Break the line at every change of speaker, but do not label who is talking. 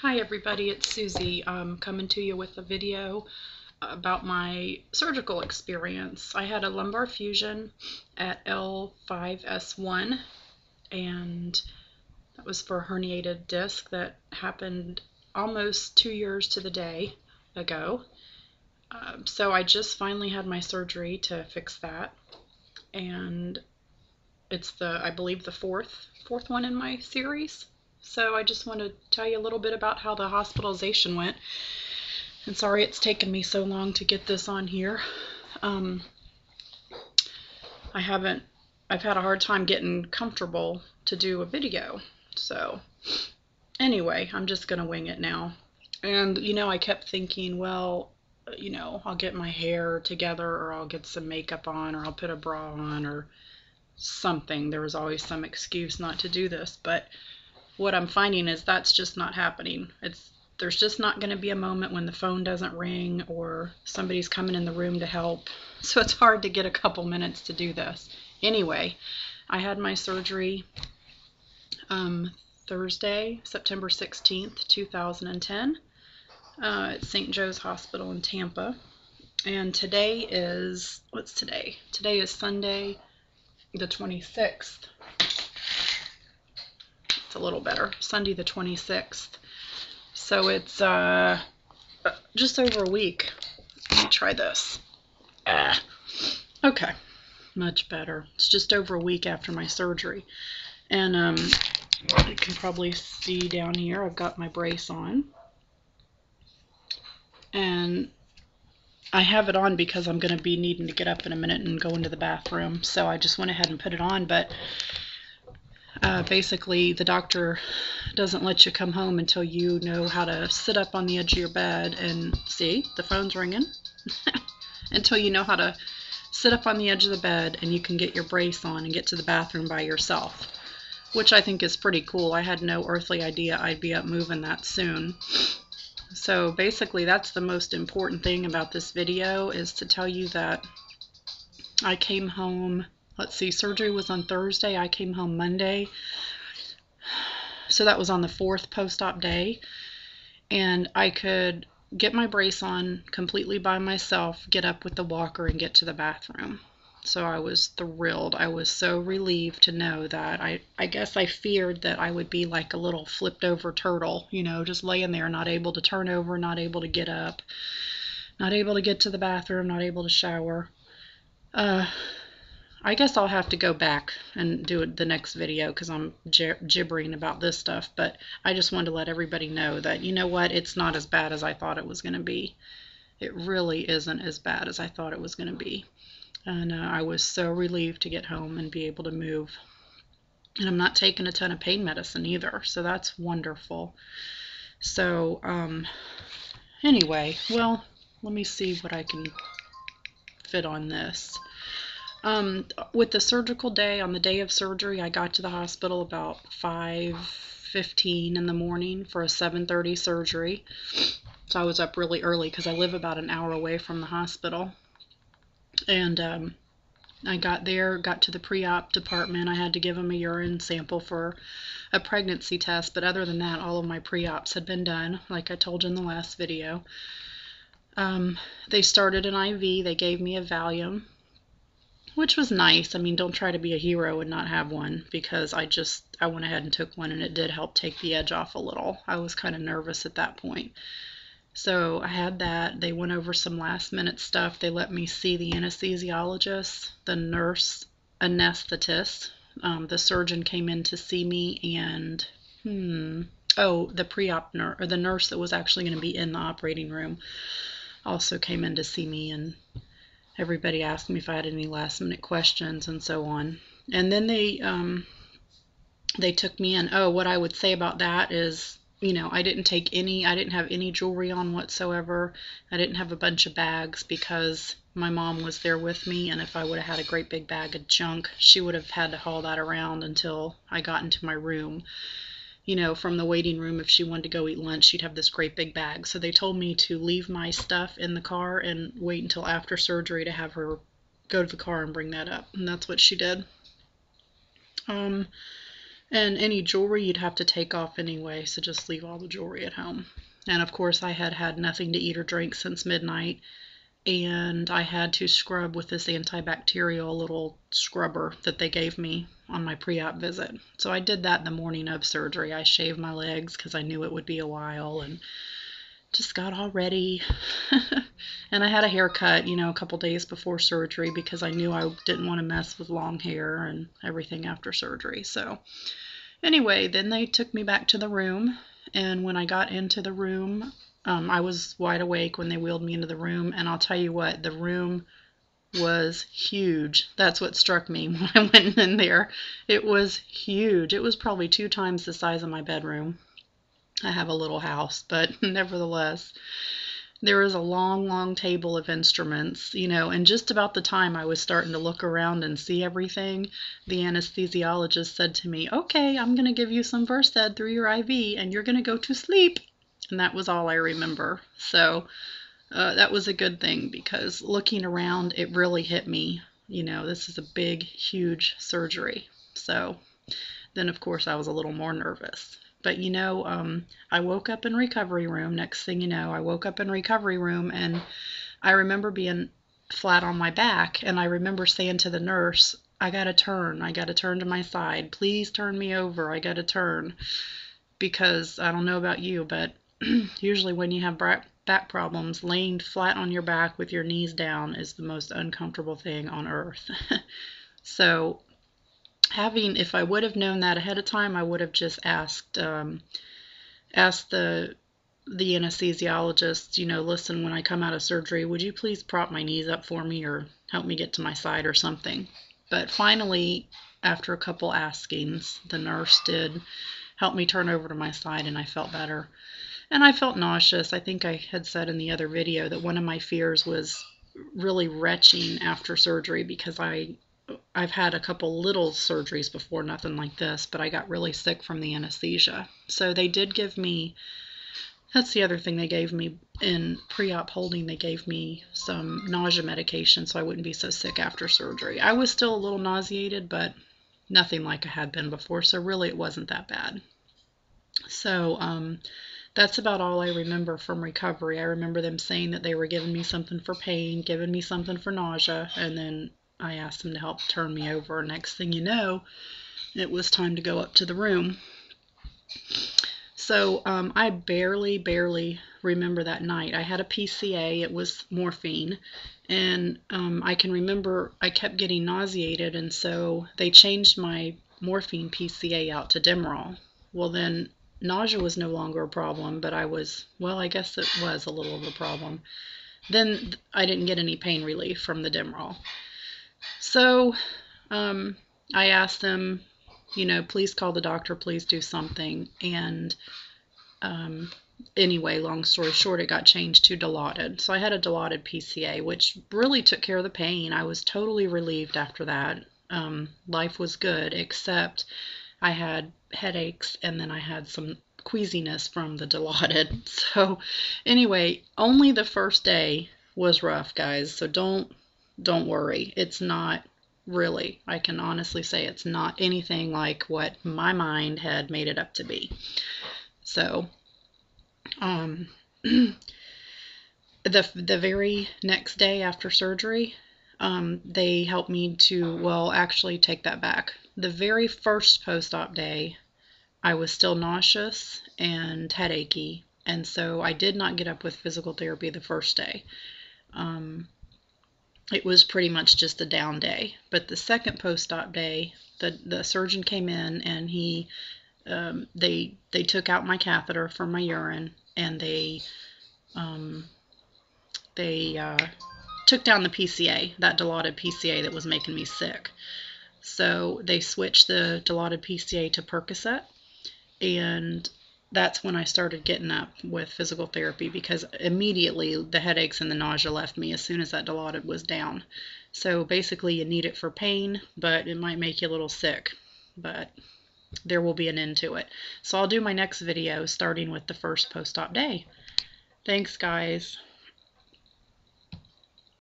Hi everybody, it's Susie. I'm coming to you with a video about my surgical experience. I had a lumbar fusion at L5S1, and that was for a herniated disc that happened almost 2 years to the day ago. So I just finally had my surgery to fix that, and it's I believe the fourth one in my series. So I just want to tell you a little bit about how the hospitalization went. And sorry it's taken me so long to get this on here. I've had a hard time getting comfortable to do a video. So anyway, I'm just gonna wing it now. And I kept thinking, well, I'll get my hair together, or I'll get some makeup on, or I'll put a bra on, or something. There was always some excuse not to do this, but what I'm finding is that's just not happening. There's just not going to be a moment when the phone doesn't ring or somebody's coming in the room to help. So it's hard to get a couple minutes to do this. Anyway, I had my surgery Thursday, September 16th, 2010 at St. Joe's Hospital in Tampa. And today is, what's today? Today is Sunday, the 26th. It's a little better. Sunday the 26th. So it's just over a week. Let me try this. Okay, much better. It's just over a week after my surgery. And you can probably see down here I've got my brace on. And I have it on because I'm going to be needing to get up in a minute and go into the bathroom. So I just went ahead and put it on, but basically the doctor doesn't let you come home until you know how to sit up on the edge of your bed and see, the phone's ringing, until you know how to sit up on the edge of the bed and you can get your brace on and get to the bathroom by yourself, which I think is pretty cool. I had no earthly idea I'd be up moving that soon. So basically that's the most important thing about this video, is to tell you that I came home, let's see, surgery was on Thursday, I came home Monday, so that was on the 4th post-op day, and I could get my brace on completely by myself, get up with the walker, and get to the bathroom. So I was thrilled. I was so relieved to know that. I guess I feared that I would be like a little flipped over turtle, just laying there, not able to turn over, not able to get up, not able to get to the bathroom, not able to shower. I guess I'll have to go back and do the next video because I'm gibbering about this stuff, but I just wanted to let everybody know that, you know what, it's not as bad as I thought it was going to be. It really isn't as bad as I thought it was going to be. And I was so relieved to get home and be able to move. And I'm not taking a ton of pain medicine either, so that's wonderful. So, anyway, well, let me see what I can fit on this. With the surgical day, on the day of surgery, I got to the hospital about 5:15 in the morning for a 7:30 surgery. So I was up really early because I live about an hour away from the hospital. And I got there, got to the pre-op department. I had to give them a urine sample for a pregnancy test, but other than that, all of my pre-ops had been done, like I told you in the last video. They started an IV. They gave me a Valium, which was nice. I mean, don't try to be a hero and not have one, because I went ahead and took one, and it did help take the edge off a little. I was kind of nervous at that point. So I had that. They went over some last minute stuff. They let me see the anesthesiologist, the nurse, anesthetist. The surgeon came in to see me, and the pre-op nurse, or the nurse that was actually going to be in the operating room, also came in to see me, and everybody asked me if I had any last minute questions and so on. And then they took me in. Oh, what I would say about that is, I didn't have any jewelry on whatsoever. I didn't have a bunch of bags because my mom was there with me, and if I would have had a great big bag of junk, she would have had to haul that around until I got into my room. From the waiting room, if she wanted to go eat lunch, she'd have this great big bag. So they told me to leave my stuff in the car and wait until after surgery to have her go to the car and bring that up, and that's what she did. And any jewelry you'd have to take off anyway, so just leave all the jewelry at home. And of course I had had nothing to eat or drink since midnight, and I had to scrub with this antibacterial little scrubber that they gave me on my pre-op visit. So I did that the morning of surgery. I shaved my legs because I knew it would be a while, and just got all ready. And I had a haircut, you know, a couple days before surgery because I knew I didn't want to mess with long hair and everything after surgery. So anyway, then they took me back to the room, and when I got into the room, I was wide awake when they wheeled me into the room, and I'll tell you what, the room was huge. That's what struck me when I went in there. It was huge. It was probably 2 times the size of my bedroom. I have a little house, but nevertheless, there was a long, long table of instruments, you know, and just about the time I was starting to look around and see everything, the anesthesiologist said to me, "Okay, I'm going to give you some Versed through your IV, and you're going to go to sleep." And that was all I remember. So that was a good thing, because looking around, it really hit me. You know, this is a big, huge surgery. So then, of course, I was a little more nervous. But, you know, I woke up in recovery room. Next thing you know, I woke up in recovery room, and I remember being flat on my back, and I remember saying to the nurse, I got to turn to my side. Please turn me over. I got to turn. Because I don't know about you, but usually when you have back problems, laying flat on your back with your knees down is the most uncomfortable thing on earth. So if I would have known that ahead of time, I would have just asked the anesthesiologist, you know, listen, when I come out of surgery, would you please prop my knees up for me or help me get to my side or something? But finally, after a couple askings, the nurse did help me turn over to my side, and I felt better. And I felt nauseous. I think I had said in the other video that one of my fears was really retching after surgery, because I've had a couple little surgeries before, nothing like this, but I got really sick from the anesthesia. So they did give me, that's the other thing they gave me in pre-op holding, they gave me some nausea medication so I wouldn't be so sick after surgery. I was still a little nauseated, but nothing like I had been before, so really it wasn't that bad. So that's about all I remember from recovery. I remember them saying that they were giving me something for pain, giving me something for nausea, and then I asked them to help turn me over. Next thing you know, it was time to go up to the room. So I barely remember that night. I had a PCA. It was morphine. And I can remember I kept getting nauseated, and so they changed my morphine PCA out to Demerol. Well, then nausea was no longer a problem, but I guess it was a little of a problem. Then I didn't get any pain relief from the Demerol. So I asked them, you know, please call the doctor, please do something. And anyway, long story short, it got changed to Dilaudid. So I had a Dilaudid PCA, which really took care of the pain. I was totally relieved after that. Life was good, except I had headaches, and then I had some queasiness from the Dilaudid. So anyway, only the first day was rough, guys. So don't worry. It's not really. I can honestly say it's not anything like what my mind had made it up to be. So the very next day after surgery, they helped me to, well, actually take that back. The very first post-op day, I was still nauseous and headachy, and so I did not get up with physical therapy the first day. It was pretty much just a down day. But the second post-op day, the surgeon came in, and they took out my catheter from my urine, and they took down the PCA, that Dilaudid PCA that was making me sick. So they switched the Dilaudid PCA to Percocet, and that's when I started getting up with physical therapy, because immediately the headaches and the nausea left me as soon as that Dilaudid was down. So basically you need it for pain, but it might make you a little sick, but there will be an end to it. So I'll do my next video starting with the first post-op day. Thanks, guys.